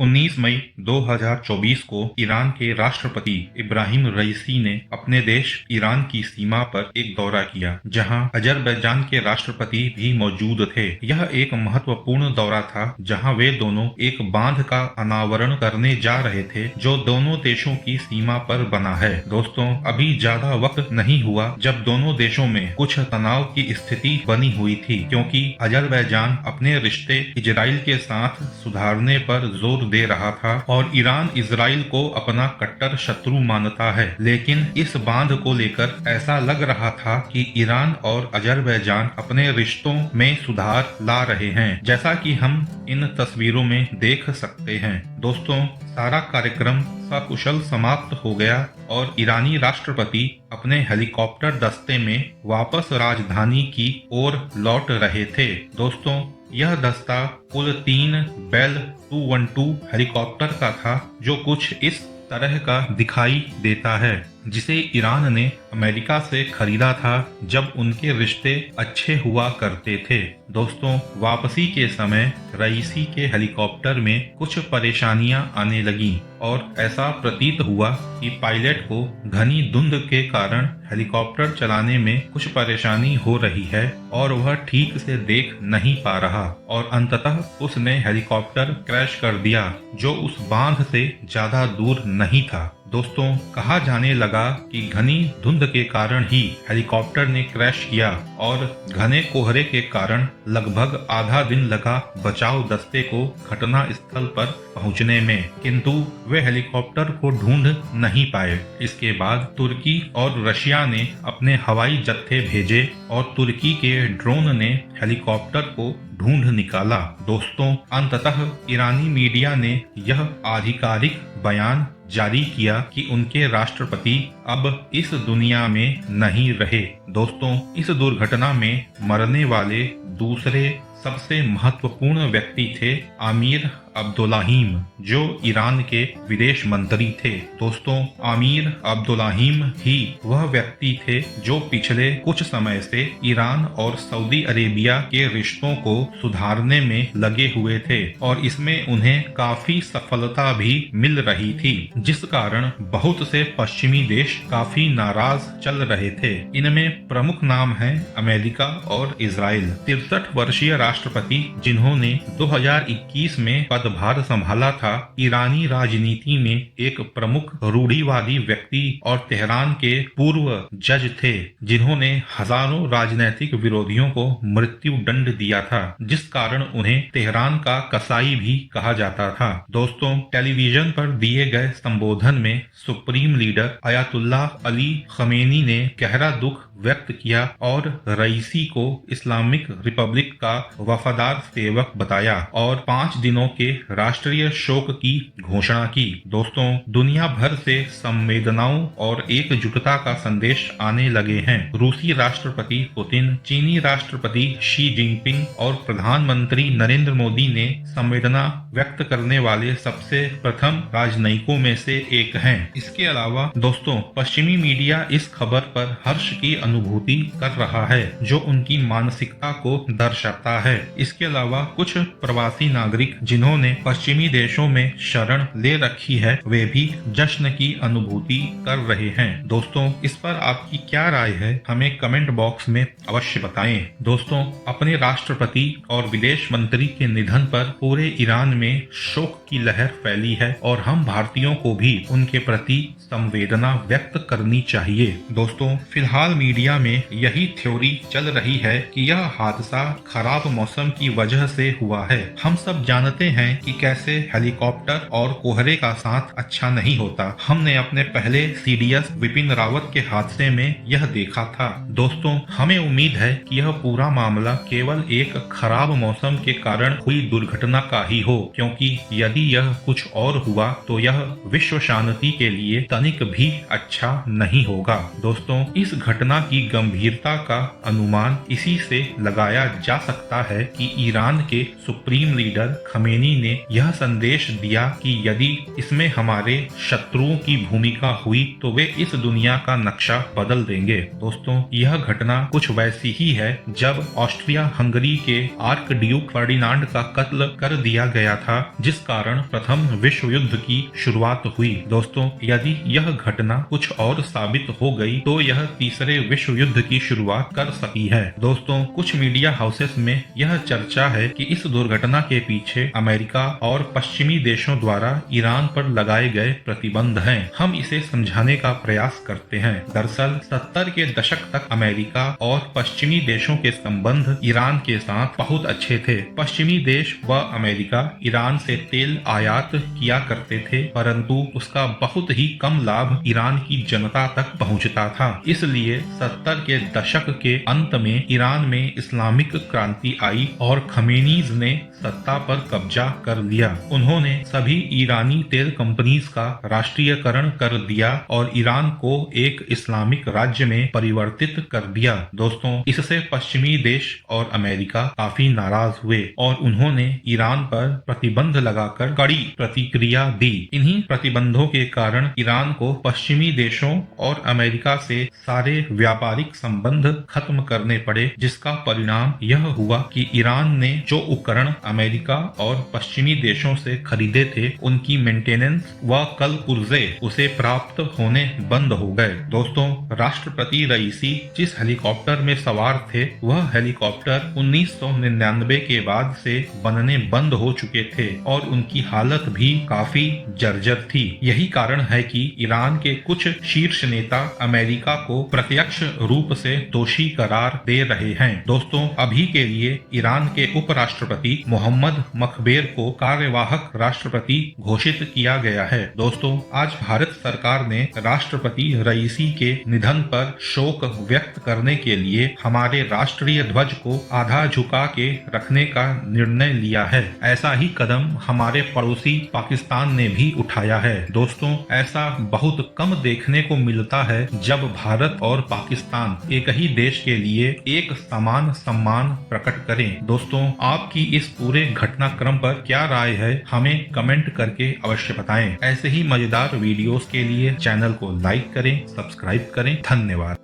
19 मई 2024 को ईरान के राष्ट्रपति इब्राहिम रईसी ने अपने देश ईरान की सीमा पर एक दौरा किया, जहां अजरबैजान के राष्ट्रपति भी मौजूद थे। यह एक महत्वपूर्ण दौरा था, जहां वे दोनों एक बांध का अनावरण करने जा रहे थे, जो दोनों देशों की सीमा पर बना है। दोस्तों, अभी ज्यादा वक्त नहीं हुआ जब दोनों देशों में कुछ तनाव की स्थिति बनी हुई थी, क्योंकि अजरबैजान अपने रिश्ते इजराइल के साथ सुधारने पर जोर दे रहा था और ईरान इजराइल को अपना कट्टर शत्रु मानता है। लेकिन इस बांध को लेकर ऐसा लग रहा था कि ईरान और अजरबैजान अपने रिश्तों में सुधार ला रहे हैं, जैसा कि हम इन तस्वीरों में देख सकते हैं। दोस्तों, सारा कार्यक्रम सकुशल समाप्त हो गया और ईरानी राष्ट्रपति अपने हेलीकॉप्टर दस्ते में वापस राजधानी की ओर लौट रहे थे। दोस्तों, यह दस्ता कुल 3 बेल 212 हेलीकॉप्टर का था, जो कुछ इस तरह का दिखाई देता है, जिसे ईरान ने अमेरिका से खरीदा था जब उनके रिश्ते अच्छे हुआ करते थे। दोस्तों, वापसी के समय रईसी के हेलीकॉप्टर में कुछ परेशानियां आने लगीं और ऐसा प्रतीत हुआ कि पायलट को घनी धुंध के कारण हेलीकॉप्टर चलाने में कुछ परेशानी हो रही है और वह ठीक से देख नहीं पा रहा, और अंततः उसने हेलीकॉप्टर क्रैश कर दिया, जो उस बांध से ज्यादा दूर नहीं था। दोस्तों, कहा जाने लगा कि घनी धुंध के कारण ही हेलीकॉप्टर ने क्रैश किया और घने कोहरे के कारण लगभग आधा दिन लगा बचाव दस्ते को घटना स्थल पर पहुंचने में, किंतु वे हेलीकॉप्टर को ढूंढ नहीं पाए। इसके बाद तुर्की और रशिया ने अपने हवाई जत्थे भेजे और तुर्की के ड्रोन ने हेलीकॉप्टर को ढूंढ निकाला। दोस्तों, अंततः ईरानी मीडिया ने यह आधिकारिक बयान जारी किया कि उनके राष्ट्रपति अब इस दुनिया में नहीं रहे। दोस्तों, इस दुर्घटना में मरने वाले दूसरे सबसे महत्वपूर्ण व्यक्ति थे आमिर अब्दुल्लाहिम, जो ईरान के विदेश मंत्री थे। दोस्तों, आमिर अब्दुल्लाहिम ही वह व्यक्ति थे जो पिछले कुछ समय से ईरान और सऊदी अरेबिया के रिश्तों को सुधारने में लगे हुए थे और इसमें उन्हें काफी सफलता भी मिल रही थी, जिस कारण बहुत से पश्चिमी देश काफी नाराज चल रहे थे। इनमें प्रमुख नाम हैं अमेरिका और इजराइल। 63 वर्षीय राष्ट्रपति, जिन्होंने 2021 में पदभार संभाला था, ईरानी राजनीति में एक प्रमुख रूढ़िवादी व्यक्ति और तेहरान के पूर्व जज थे, जिन्होंने हजारों राजनीतिक विरोधियों को मृत्यु दंड दिया था, जिस कारण उन्हें तेहरान का कसाई भी कहा जाता था। दोस्तों, टेलीविजन पर दिए गए संबोधन में supreme leader Ayatollah Ali Khamenei ने गहरा दुख व्यक्त किया और रईसी को इस्लामिक रिपब्लिक का वफादार सेवक बताया और 5 दिनों के राष्ट्रीय शोक की घोषणा की। दोस्तों, दुनिया भर से संवेदनाओं और एकजुटता का संदेश आने लगे हैं। रूसी राष्ट्रपति पुतिन, चीनी राष्ट्रपति शी जिनपिंग और प्रधानमंत्री नरेंद्र मोदी ने संवेदना व्यक्त करने वाले सबसे प्रथम राजनयिकों में से एक हैं। इसके अलावा दोस्तों, पश्चिमी मीडिया इस खबर पर हर्ष की अनुभूति कर रहा है, जो उनकी मानसिकता को दर्शाता है। इसके अलावा कुछ प्रवासी नागरिक, जिन्होंने पश्चिमी देशों में शरण ले रखी है, वे भी जश्न की अनुभूति कर रहे हैं। दोस्तों, इस पर आपकी क्या राय है, हमें कमेंट बॉक्स में अवश्य बताएं। दोस्तों, अपने राष्ट्रपति और विदेश मंत्री के निधन पर पूरे ईरान में शोक की लहर फैली है और हम भारतीयों को भी उनके प्रति संवेदना व्यक्त करनी चाहिए। दोस्तों, फिलहाल मीडिया में यही थ्योरी चल रही है कि यह हादसा खराब मौसम की वजह से हुआ है। हम सब जानते हैं कि कैसे हेलीकॉप्टर और कोहरे का साथ अच्छा नहीं होता। हमने अपने पहले सीडीएस विपिन रावत के हादसे में यह देखा था। दोस्तों, हमें उम्मीद है कि यह पूरा मामला केवल एक खराब मौसम के कारण हुई दुर्घटना का ही हो, क्योंकि यदि यह कुछ और हुआ तो यह विश्व शांति के लिए तनिक भी अच्छा नहीं होगा। दोस्तों, इस घटना की गंभीरता का अनुमान इसी से लगाया जा सकता है कि ईरान के सुप्रीम लीडर खमेनी ने यह संदेश दिया कि यदि इसमें हमारे शत्रुओं की भूमिका हुई तो वे इस दुनिया का नक्शा बदल देंगे। दोस्तों, यह घटना कुछ वैसी ही है जब ऑस्ट्रिया हंगरी के आर्क ड्यूक फर्डिनांड का कत्ल कर दिया गया था, जिस कारण प्रथम विश्व युद्ध की शुरुआत हुई। दोस्तों, यदि यह घटना कुछ और साबित हो गई तो यह तीसरे विश्व युद्ध की शुरुआत कर सकती है। दोस्तों, कुछ मीडिया हाउसेस में यह चर्चा है कि इस दुर्घटना के पीछे अमेरिका और पश्चिमी देशों द्वारा ईरान पर लगाए गए प्रतिबंध हैं। हम इसे समझाने का प्रयास करते हैं। दरअसल 70 के दशक तक अमेरिका और पश्चिमी देशों के संबंध ईरान के साथ बहुत अच्छे थे। पश्चिमी देश व अमेरिका ईरान से तेल आयात किया करते थे, परंतु उसका बहुत ही कम लाभ ईरान की जनता तक पहुंचता था। इसलिए 70 के दशक के अंत में ईरान में इस्लामिक क्रांति आई और खमेनीज ने सत्ता पर कब्जा कर लिया। उन्होंने सभी ईरानी तेल कंपनीज का राष्ट्रीयकरण कर दिया और ईरान को एक इस्लामिक राज्य में परिवर्तित कर दिया। दोस्तों, इससे पश्चिमी देश और अमेरिका काफी नाराज हुए और उन्होंने ईरान पर प्रतिबंध लगाकर कड़ी प्रतिक्रिया दी। इन्हीं प्रतिबंधों के कारण ईरान को पश्चिमी देशों और अमेरिका से सारे व्यापारिक संबंध खत्म करने पड़े, जिसका परिणाम यह हुआ कि ईरान ने जो उपकरण अमेरिका और पश्चिमी देशों से खरीदे थे, उनकी मेंटेनेंस व कल पुर्जे उसे प्राप्त होने बंद हो गए। दोस्तों, राष्ट्रपति रईसी जिस हेलीकॉप्टर में सवार थे, वह हेलीकॉप्टर 1999 के बाद से बनने बंद हो चुके थे और उनकी हालत भी काफी जर्जर थी। यही कारण है कि ईरान के कुछ शीर्ष नेता अमेरिका को प्रत्यक्ष रूप से दोषी करार दे रहे हैं। दोस्तों, अभी के लिए ईरान के उपराष्ट्रपति मोहम्मद मखबेर को कार्यवाहक राष्ट्रपति घोषित किया गया है। दोस्तों, आज भारत सरकार ने राष्ट्रपति रईसी के निधन पर शोक व्यक्त करने के लिए हमारे राष्ट्रीय ध्वज को आधा झुका के रखने का निर्णय लिया है। ऐसा ही कदम हमारे पड़ोसी पाकिस्तान ने भी उठाया है। दोस्तों, ऐसा बहुत कम देखने को मिलता है जब भारत और पाकिस्तान एक ही देश के लिए एक समान सम्मान प्रकट करें। दोस्तों, आपकी इस पूरे घटनाक्रम पर क्या राय है, हमें कमेंट करके अवश्य बताएं। ऐसे ही मजेदार वीडियोस के लिए चैनल को लाइक करें, सब्सक्राइब करें। धन्यवाद।